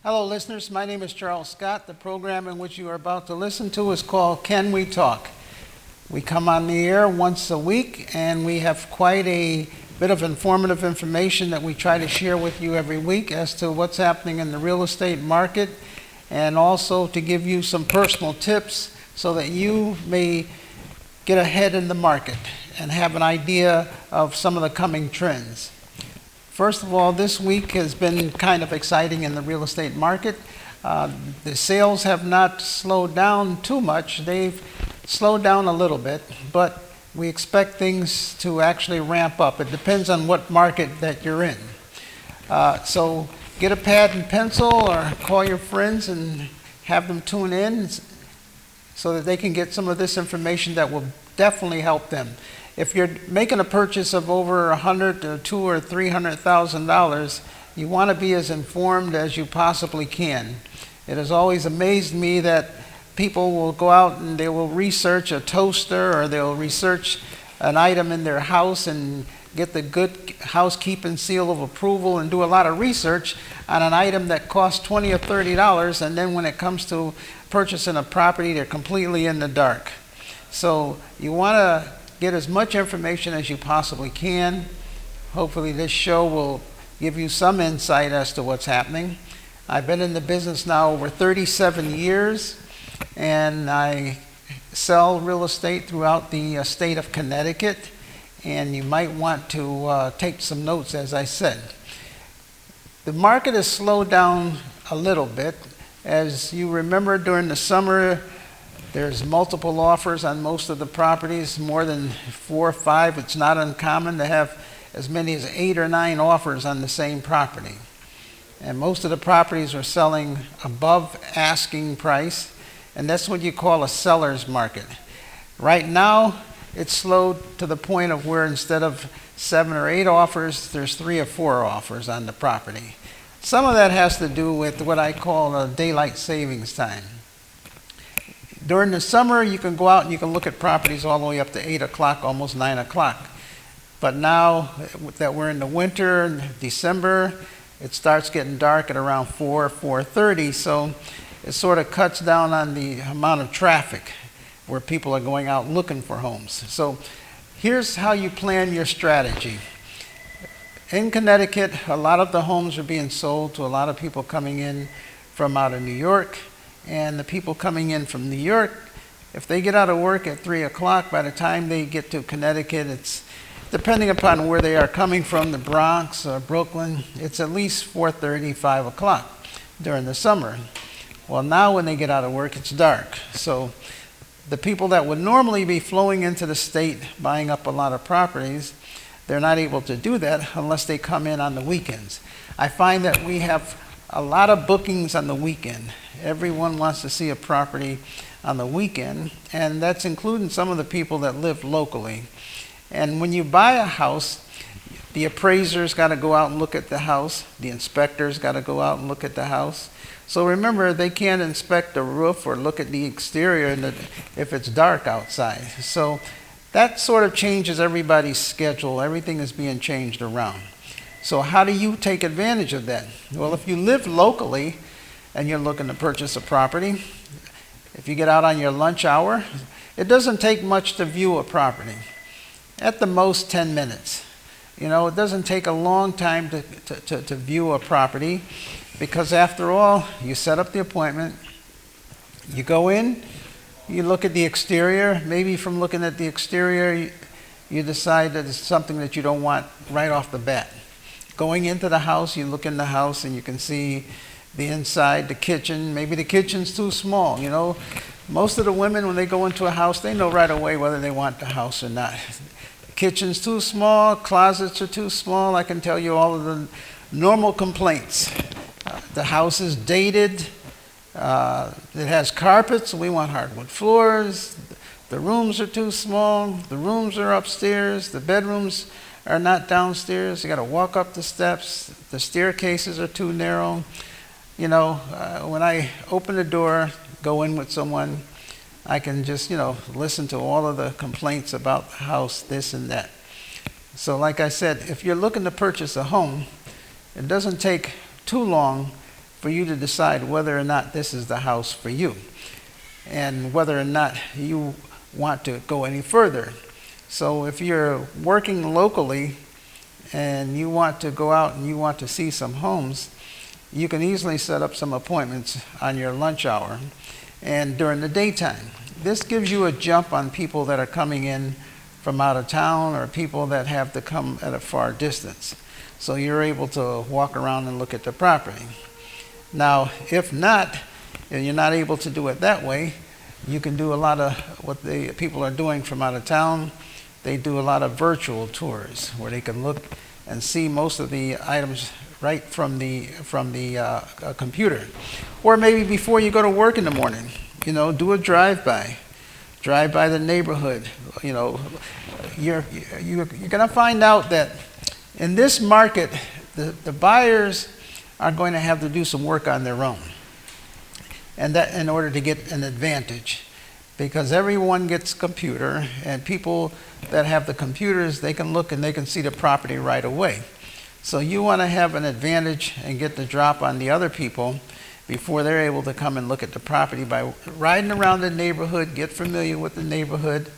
Hello, listeners. My name is Charles Scott. The program in which you are about to listen to is called Can We Talk? We come on the air once a week, and we have quite a bit of informative information that we try to share with you every week as to what's happening in the real estate market, and also to give you some personal tips so that you may get ahead in the market and have an idea of some of the coming trends. First of all, this week has been kind of exciting in the real estate market. The sales have not slowed down too much. They've slowed down a little bit, but we expect things to actually ramp up. It depends on what market that you're in. So get a pad and pencil or call your friends and have them tune in so that they can get some of this information that will definitely help them. If you're making a purchase of over $100,000 or $200,000 or $300,000, you want to be as informed as you possibly can. It has always amazed me that people will go out and they will research a toaster, or they'll research an item in their house and get the good housekeeping seal of approval and do a lot of research on an item that costs $20 or $30, and then when it comes to purchasing a property, they're completely in the dark. So you want to get as much information as you possibly can. Hopefully this show will give you some insight as to what's happening. I've been in the business now over 37 years, and I sell real estate throughout the state of Connecticut, and you might want to take some notes as I said. The market has slowed down a little bit. As you remember, during the summer, there's multiple offers on most of the properties, more than 4 or 5. It's not uncommon to have as many as 8 or 9 offers on the same property. And most of the properties are selling above asking price, and that's what you call a seller's market. Right now, it's slowed to the point of where instead of 7 or 8 offers, there's 3 or 4 offers on the property. Some of that has to do with what I call daylight savings time. During the summer, you can go out and you can look at properties all the way up to 8 o'clock, almost 9 o'clock. But now that we're in the winter, December, it starts getting dark at around 4:30, so it sort of cuts down on the amount of traffic where people are going out looking for homes. So here's how you plan your strategy. In Connecticut, a lot of the homes are being sold to a lot of people coming in from out of New York. And the people coming in from New York, if they get out of work at 3 o'clock, by the time they get to Connecticut, it's depending upon where they are coming from, the Bronx or Brooklyn, it's at least 4:30, 5 o'clock during the summer. Well, now when they get out of work, it's dark. So the people that would normally be flowing into the state buying up a lot of properties, they're not able to do that unless they come in on the weekends. I find that we have a lot of bookings on the weekend. Everyone wants to see a property on the weekend, and that's including some of the people that live locally. And when you buy a house, the appraiser's got to go out and look at the house. The inspector's got to go out and look at the house. So remember, they can't inspect the roof or look at the exterior if it's dark outside. So that sort of changes everybody's schedule. Everything is being changed around. So how do you take advantage of that? Well, if you live locally and you're looking to purchase a property, if you get out on your lunch hour, it doesn't take much to view a property. At the most 10 minutes. You know, it doesn't take a long time to view a property, because after all, you set up the appointment, you go in, you look at the exterior. Maybe from looking at the exterior, you decide that it's something that you don't want right off the bat. Going into the house, you look in the house and you can see the inside, the kitchen. Maybe the kitchen's too small. You know, most of the women, when they go into a house, they know right away whether they want the house or not. The kitchen's too small, closets are too small. I can tell you all of the normal complaints. The house is dated. It has carpets. We want hardwood floors. The rooms are too small. The rooms are upstairs. The bedrooms are not downstairs. You got to walk up the steps. The staircases are too narrow. You know, when I open the door, go in with someone, I can just, listen to all of the complaints about the house, this and that. So like I said, if you're looking to purchase a home, it doesn't take too long for you to decide whether or not this is the house for you and whether or not you want to go any further. So if you're working locally and you want to go out and you want to see some homes, you can easily set up some appointments on your lunch hour and during the daytime. This gives you a jump on people that are coming in from out of town or people that have to come at a far distance. So you're able to walk around and look at the property. Now, if not, and you're not able to do it that way, you can do a lot of what the people are doing from out of town. They do a lot of virtual tours where they can look and see most of the items right from the computer. Or maybe before you go to work in the morning, do a drive-by the neighborhood. You're going to find out that in this market, the buyers are going to have to do some work on their own, and that in order to get an advantage, because everyone gets a computer, and people that have the computers, they can look and they can see the property right away. So you want to have an advantage and get the drop on the other people before they're able to come and look at the property by riding around the neighborhood, get familiar with the neighborhood,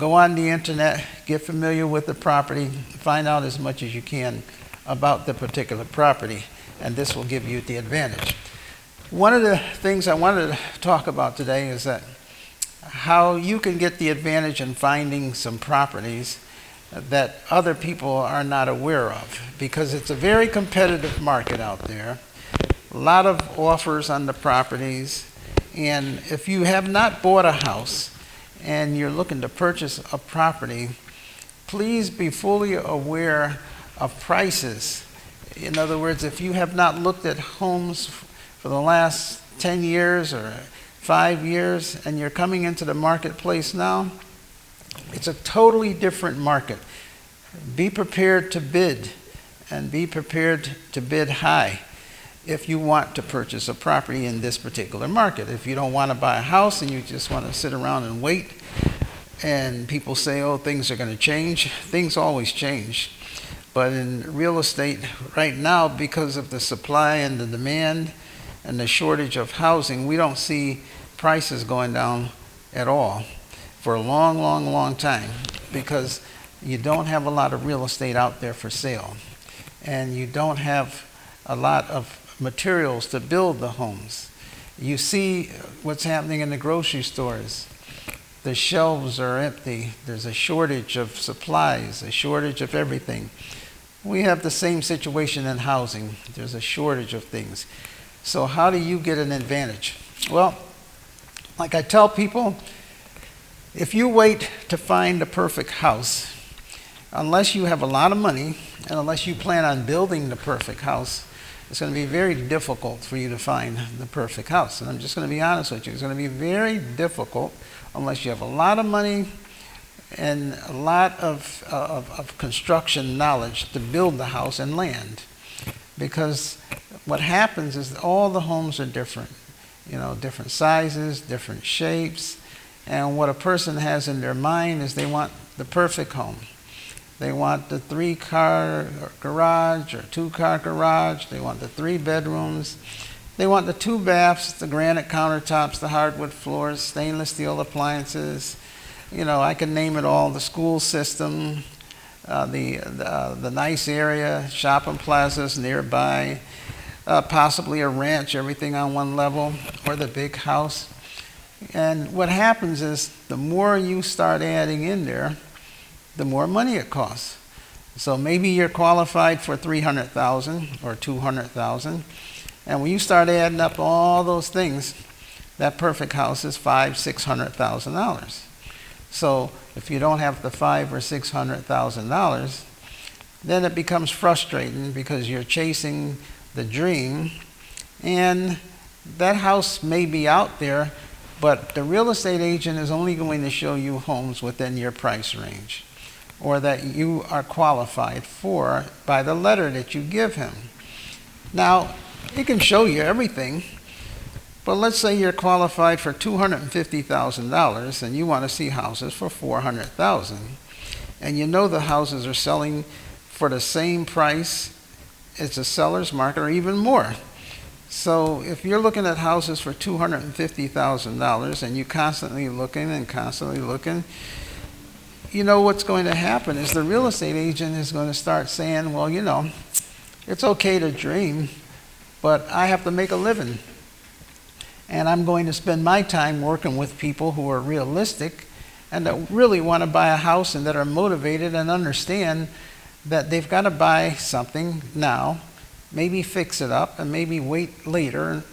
go on the internet, get familiar with the property, find out as much as you can about the particular property, and this will give you the advantage. One of the things I wanted to talk about today is that how you can get the advantage in finding some properties that other people are not aware of, because it's a very competitive market out there. A lot of offers on the properties, and if you have not bought a house and you're looking to purchase a property, please be fully aware of prices. In other words, if you have not looked at homes for the last 10 years or 5 years and you're coming into the marketplace now, it's a totally different market. Be prepared to bid, and be prepared to bid high if you want to purchase a property in this particular market. If you don't want to buy a house and you just want to sit around and wait, and people say, oh, things are going to change, things always change. But in real estate right now, because of the supply and the demand and the shortage of housing, we don't see prices going down at all for a long, long, long time, because you don't have a lot of real estate out there for sale, and you don't have a lot of materials to build the homes. You see what's happening in the grocery stores. The shelves are empty. There's a shortage of supplies, a shortage of everything. We have the same situation in housing. There's a shortage of things. So how do you get an advantage? Well, like I tell people, if you wait to find the perfect house, unless you have a lot of money and unless you plan on building the perfect house, it's going to be very difficult for you to find the perfect house. And I'm just going to be honest with you. It's going to be very difficult unless you have a lot of money and a lot of construction knowledge to build the house and land. Because what happens is all the homes are different. Different sizes, different shapes. And what a person has in their mind is they want the perfect home. They want the 3-car garage or 2-car garage. They want the 3 bedrooms. They want the 2 baths, the granite countertops, the hardwood floors, stainless steel appliances. I can name it all. The school system, the nice area, shopping plazas nearby, possibly a ranch, everything on one level, or the big house. And what happens is the more you start adding in there, the more money it costs. So maybe you're qualified for $300,000 or $200,000, and when you start adding up all those things, that perfect house is $500,000-$600,000. So if you don't have the $500,000 or $600,000, then it becomes frustrating because you're chasing the dream, and that house may be out there, but the real estate agent is only going to show you homes within your price range, or that you are qualified for by the letter that you give him. Now, he can show you everything, but let's say you're qualified for $250,000 and you want to see houses for $400,000, and you know the houses are selling for the same price as a seller's market or even more. So if you're looking at houses for $250,000 and you're constantly looking, you know what's going to happen is the real estate agent is going to start saying, well, it's okay to dream, but I have to make a living. And I'm going to spend my time working with people who are realistic and that really want to buy a house and that are motivated and understand that they've got to buy something now, maybe fix it up, and maybe wait later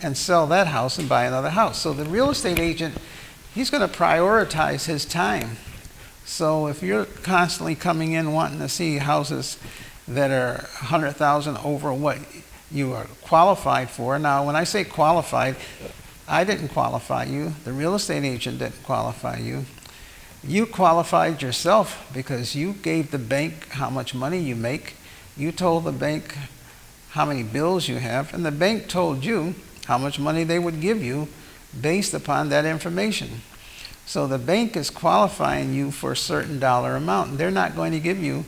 and sell that house and buy another house. So the real estate agent, he's going to prioritize his time. So if you're constantly coming in wanting to see houses that are 100,000 over what you are qualified for. Now, when I say qualified, I didn't qualify you. The real estate agent didn't qualify you. You qualified yourself because you gave the bank how much money you make. You told the bank how many bills you have, and the bank told you how much money they would give you based upon that information. So the bank is qualifying you for a certain dollar amount, and they're not going to give you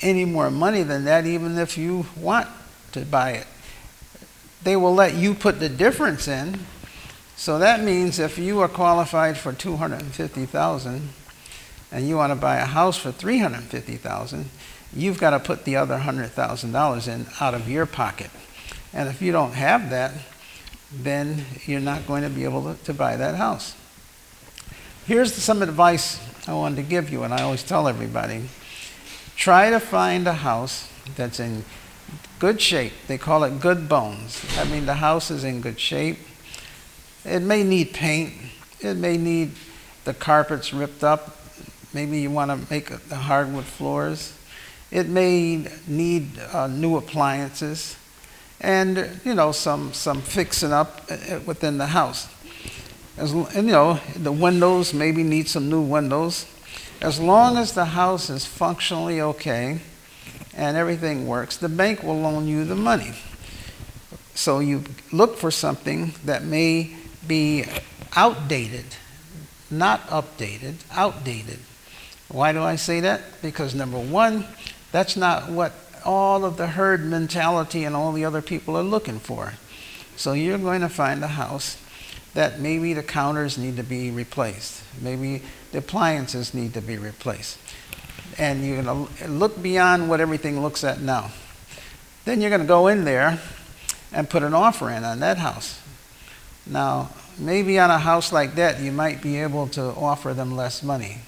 any more money than that, even if you want to buy it. They will let you put the difference in. So that means if you are qualified for $250,000 and you want to buy a house for $350,000, you've got to put the other $100,000 in out of your pocket. And if you don't have that, then you're not going to be able to buy that house. Here's some advice I wanted to give you, and I always tell everybody. Try to find a house that's in good shape. They call it good bones. I mean, the house is in good shape. It may need paint. It may need the carpets ripped up. Maybe you want to make the hardwood floors. It may need new appliances and, some fixing up within the house. The windows maybe need some new windows. As long as the house is functionally okay and everything works, the bank will loan you the money. So you look for something that may be outdated, not updated, outdated. Why do I say that? Because number one, that's not what all of the herd mentality and all the other people are looking for. So you're going to find a house that maybe the counters need to be replaced. Maybe the appliances need to be replaced. And you're going to look beyond what everything looks at now. Then you're going to go in there and put an offer in on that house. Now, maybe on a house like that, you might be able to offer them less money.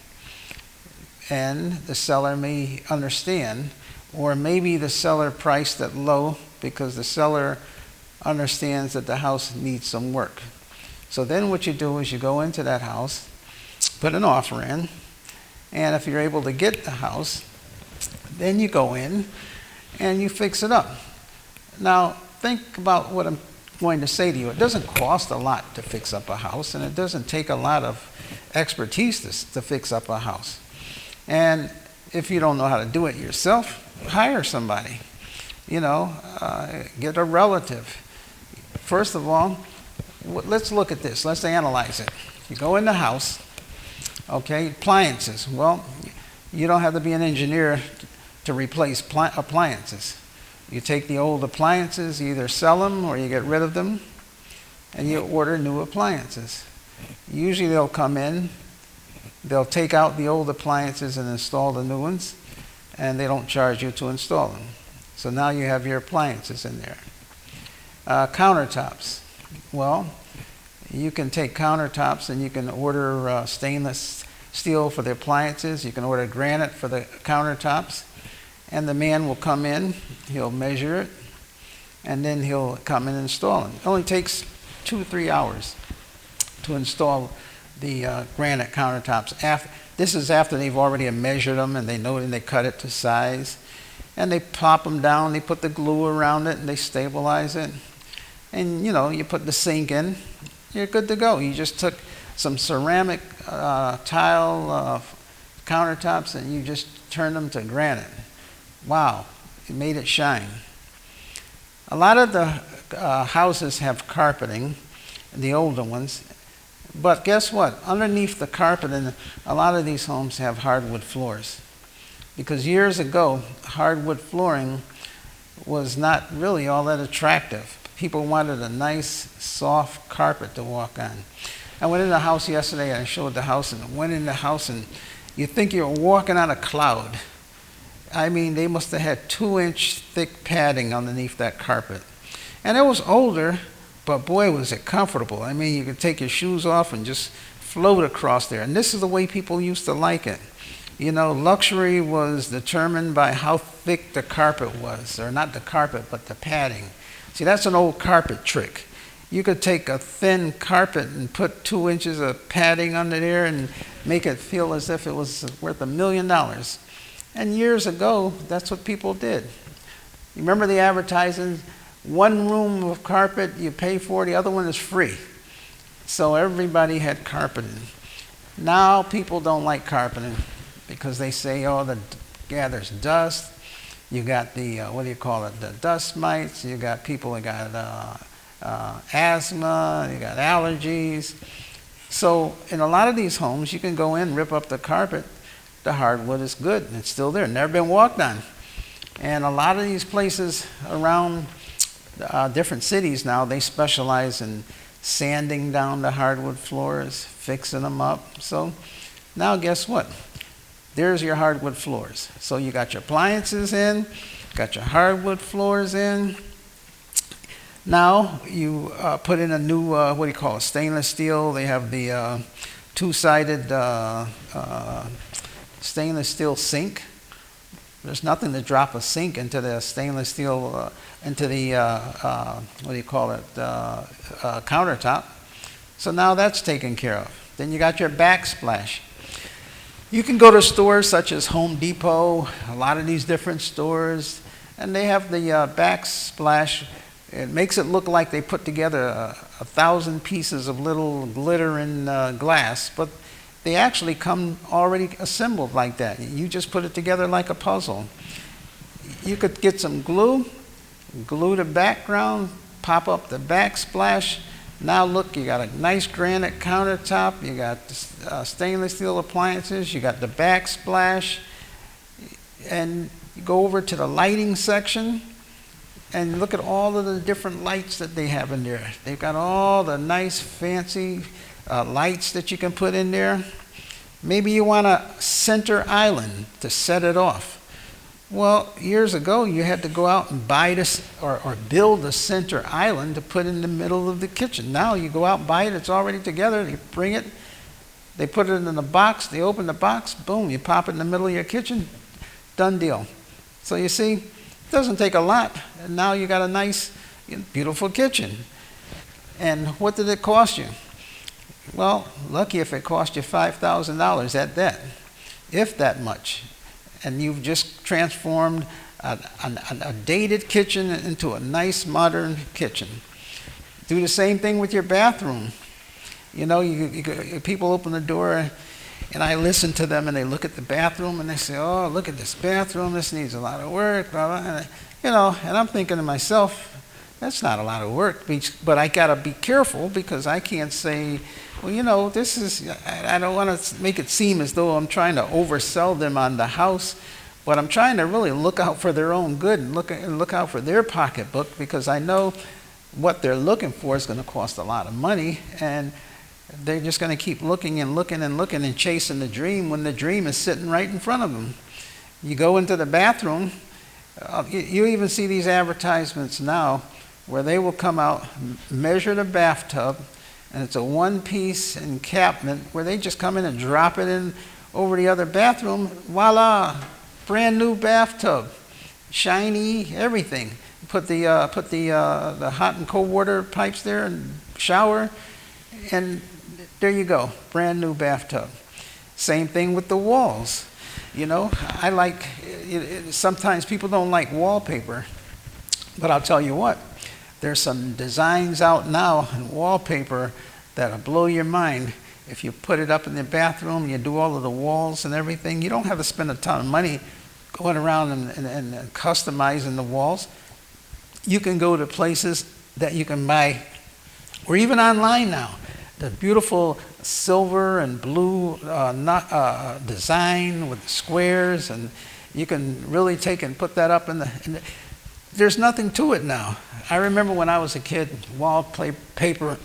And the seller may understand, or maybe the seller priced it low because the seller understands that the house needs some work. So then what you do is you go into that house, put an offer in, and if you're able to get the house, then you go in and you fix it up. Now, think about what I'm going to say to you. It doesn't cost a lot to fix up a house, and it doesn't take a lot of expertise to fix up a house. And if you don't know how to do it yourself, hire somebody. Get a relative. First of all, let's look at this. Let's analyze it. You go in the house, okay, appliances. Well, you don't have to be an engineer to replace appliances. You take the old appliances, you either sell them or you get rid of them, and you order new appliances. Usually they'll come in, they'll take out the old appliances and install the new ones, and they don't charge you to install them. So now you have your appliances in there. Countertops. Well, you can take countertops and you can order stainless steel for the appliances. You can order granite for the countertops. And the man will come in, he'll measure it, and then he'll come and install it. It only takes 2 or 3 hours to install the granite countertops. This is after they've already measured them and they know and they cut it to size. And they pop them down, they put the glue around it, and they stabilize it. And you put the sink in, you're good to go. You just took some ceramic tile countertops and you just turned them to granite. Wow, you made it shine. A lot of the houses have carpeting, the older ones, but guess what? Underneath the carpeting, a lot of these homes have hardwood floors. Because years ago, hardwood flooring was not really all that attractive. People wanted a nice, soft carpet to walk on. I went in the house yesterday and I showed the house and went in the house and you think you're walking on a cloud. I mean, they must have had 2-inch thick padding underneath that carpet. And it was older, but boy, was it comfortable. I mean, you could take your shoes off and just float across there. And this is the way people used to like it. You know, luxury was determined by how thick the carpet was, or not the carpet, but the padding. See, that's an old carpet trick. You could take a thin carpet and put 2 inches of padding under there and make it feel as if it was worth $1 million. And years ago, that's what people did. You remember the advertising? One room of carpet you pay for, the other one is free. So everybody had carpeting. Now people don't like carpeting because they say, oh, there's dust. You got the, the dust mites. You got people that got asthma. You got allergies. So in a lot of these homes, you can go in, rip up the carpet. The hardwood is good. It's still there. Never been walked on. And a lot of these places around different cities now, they specialize in sanding down the hardwood floors, fixing them up. So now guess what? There's your hardwood floors. So you got your appliances in, got your hardwood floors in. Now you put in a new, stainless steel. They have the two-sided stainless steel sink. There's nothing to drop a sink into the stainless steel, into the, countertop. So now that's taken care of. Then you got your backsplash. You can go to stores such as Home Depot, a lot of these different stores, and they have the backsplash. It makes it look like they put together 1,000 pieces of little glittering glass, but they actually come already assembled like that. You just put it together like a puzzle. You could get some glue the background, pop up the backsplash. Now look, you got a nice granite countertop, you got stainless steel appliances, you got the backsplash, and you go over to the lighting section and look at all of the different lights that they have in there. They've got all the nice fancy lights that you can put in there. Maybe you want a center island to set it off. Well, years ago, you had to go out and buy this or build a center island to put in the middle of the kitchen. Now you go out and buy it, it's already together, you bring it, they put it in a box, they open the box, boom, you pop it in the middle of your kitchen, done deal. So you see, it doesn't take a lot, and now you got a nice, beautiful kitchen. And what did it cost you? Well, lucky if it cost you $5,000 at that, if that much. And you've just transformed a dated kitchen into a nice modern kitchen. Do the same thing with your bathroom. You know, people open the door and I listen to them and they look at the bathroom and they say, oh, look at this bathroom, this needs a lot of work, blah, blah. And I'm thinking to myself, that's not a lot of work, but I gotta be careful because I can't say, well, this is, I don't want to make it seem as though I'm trying to oversell them on the house, but I'm trying to really look out for their own good and look out for their pocketbook because I know what they're looking for is going to cost a lot of money, and they're just going to keep looking and looking and looking and chasing the dream when the dream is sitting right in front of them. You go into the bathroom, you even see these advertisements now where they will come out, measure the bathtub, and it's a one-piece encampment where they just come in and drop it in over the other bathroom. Voila, brand new bathtub, shiny, everything. Put the hot and cold water pipes there and shower, and there you go, brand new bathtub. Same thing with the walls. I like, sometimes people don't like wallpaper, but I'll tell you what, there's some designs out now in wallpaper that'll blow your mind. If you put it up in the bathroom, you do all of the walls and everything, you don't have to spend a ton of money going around and customizing the walls. You can go to places that you can buy, or even online now, the beautiful silver and blue design with squares, and you can really take and put that up in the there's nothing to it now. I remember when I was a kid, wallpaper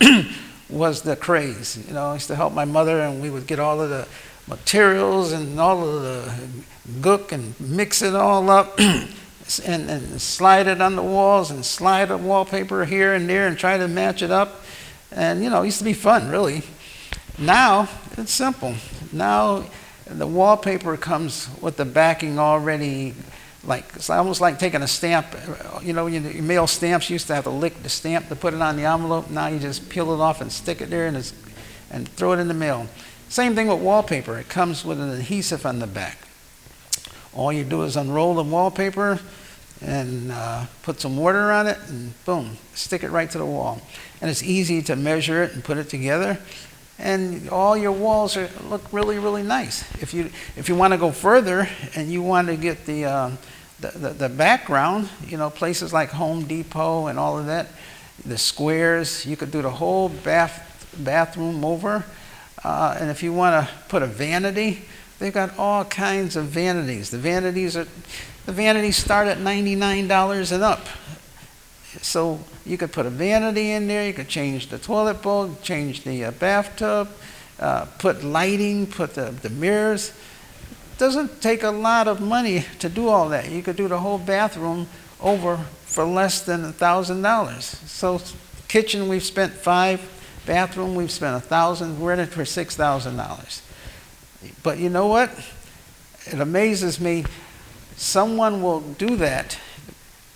was the craze. You know, I used to help my mother, and we would get all of the materials and all of the gook and mix it all up and slide it on the walls and slide a wallpaper here and there and try to match it up. And, you know, it used to be fun, really. Now, it's simple. Now, the wallpaper comes with the backing already, like, it's almost like taking a stamp. You know, your mail stamps, you used to have to lick the stamp to put it on the envelope. Now you just peel it off and stick it there and throw it in the mail. Same thing with wallpaper. It comes with an adhesive on the back. All you do is unroll the wallpaper and put some water on it, and boom, stick it right to the wall. And it's easy to measure it and put it together. And all your walls look really, really nice. If you want to go further and you want to get the background, you know, places like Home Depot and all of that, the squares, you could do the whole bathroom over. And if you want to put a vanity, they've got all kinds of vanities. The vanities start at $99 and up. So you could put a vanity in there, you could change the toilet bowl, change the bathtub, put lighting, put the mirrors. It doesn't take a lot of money to do all that. You could do the whole bathroom over for less than $1,000. So kitchen, we've spent $5,000, bathroom, we've spent $1,000, we're in it for $6,000. But you know what? It amazes me. Someone will do that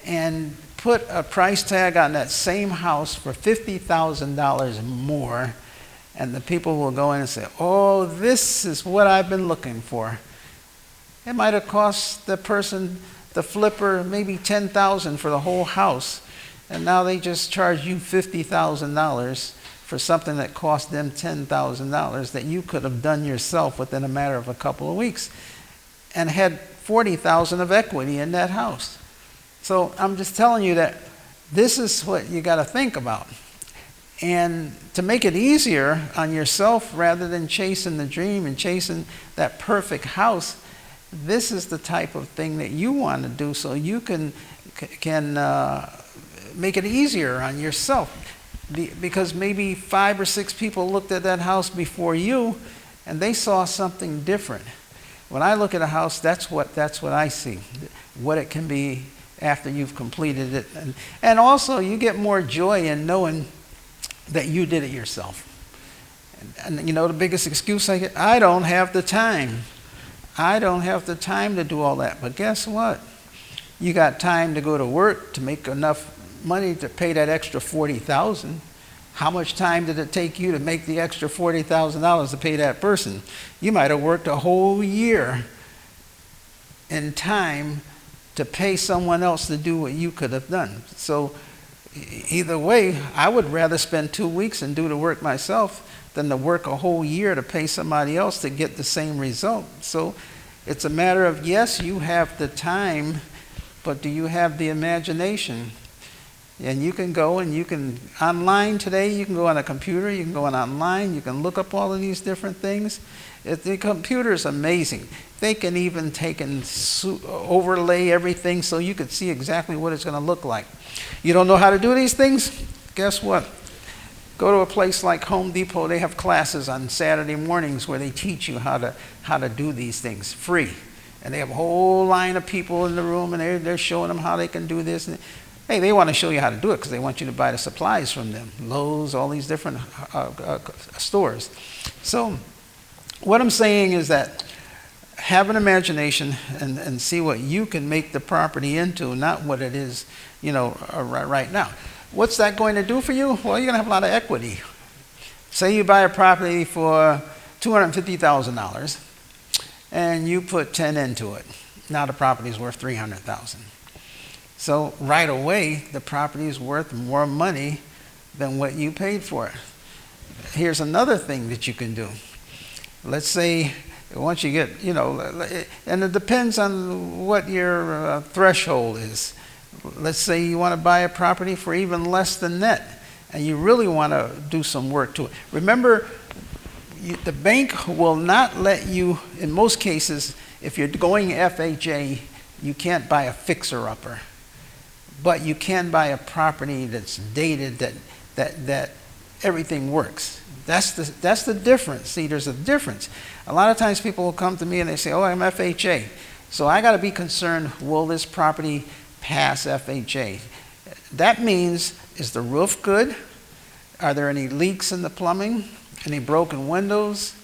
and put a price tag on that same house for $50,000 more, and the people will go in and say, oh, this is what I've been looking for. It might have cost the person, the flipper, maybe $10,000 for the whole house, and now they just charge you $50,000 for something that cost them $10,000 that you could have done yourself within a matter of a couple of weeks and had $40,000 of equity in that house. So I'm just telling you that this is what you got to think about. And to make it easier on yourself, rather than chasing the dream and chasing that perfect house, this is the type of thing that you want to do, so you can make it easier on yourself. Because maybe 5 or 6 people looked at that house before you, and they saw something different. When I look at a house, that's what I see, what it can be after you've completed it. And also, you get more joy in knowing that you did it yourself. And you know, the biggest excuse I get, I don't have the time. I don't have the time to do all that. But guess what? You got time to go to work to make enough money to pay that extra $40,000. How much time did it take you to make the extra $40,000 to pay that person? You might have worked a whole year in time to pay someone else to do what you could have done. So either way, I would rather spend 2 weeks and do the work myself than to work a whole year to pay somebody else to get the same result. So it's a matter of, yes, you have the time, but do you have the imagination? And you can go and you can, online today, you can go on a computer, you can go on online, you can look up all of these different things. The computer is amazing. They can even take and overlay everything so you can see exactly what it's going to look like. You don't know how to do these things? Guess what? Go to a place like Home Depot. They have classes on Saturday mornings where they teach you how to do these things free. And they have a whole line of people in the room, and they're showing them how they can do this. And hey, they want to show you how to do it because they want you to buy the supplies from them. Lowe's, all these different stores. So what I'm saying is that have an imagination and see what you can make the property into, not what it is, you know, right now. What's that going to do for you? Well, you're going to have a lot of equity. Say you buy a property for $250,000 and you put 10 into it. Now the property is worth $300,000. So right away, the property is worth more money than what you paid for it. Here's another thing that you can do. Let's say once you get, you know, and it depends on what your threshold is. Let's say you want to buy a property for even less than that, and you really want to do some work to it. Remember, the bank will not let you, in most cases, if you're going FHA, you can't buy a fixer-upper. but you can buy a property that's dated that everything works. That's the difference. See, there's a difference. A lot of times people will come to me and they say, oh, I'm FHA. So I got to be concerned, will this property pass FHA? That means, is the roof good? Are there any leaks in the plumbing? Any broken windows?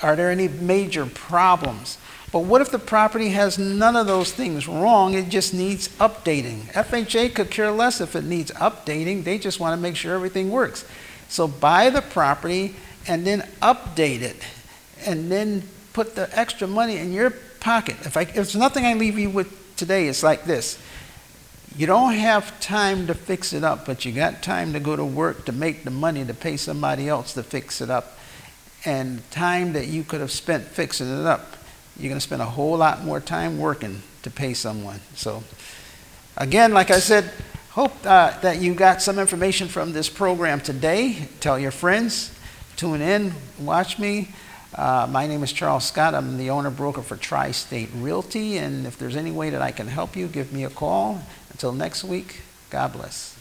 Are there any major problems? But what if the property has none of those things wrong? It just needs updating. FHA could care less if it needs updating. They just want to make sure everything works. So buy the property and then update it, and then put the extra money in your pocket. If there's nothing I leave you with today, it's like this. You don't have time to fix it up, but you got time to go to work to make the money to pay somebody else to fix it up. And time that you could have spent fixing it up, you're going to spend a whole lot more time working to pay someone. So again, like I said, hope that you got some information from this program today. Tell your friends, tune in, watch me. My name is Charles Scott. I'm the owner-broker for Tri-State Realty, and if there's any way that I can help you, give me a call. Until next week, God bless.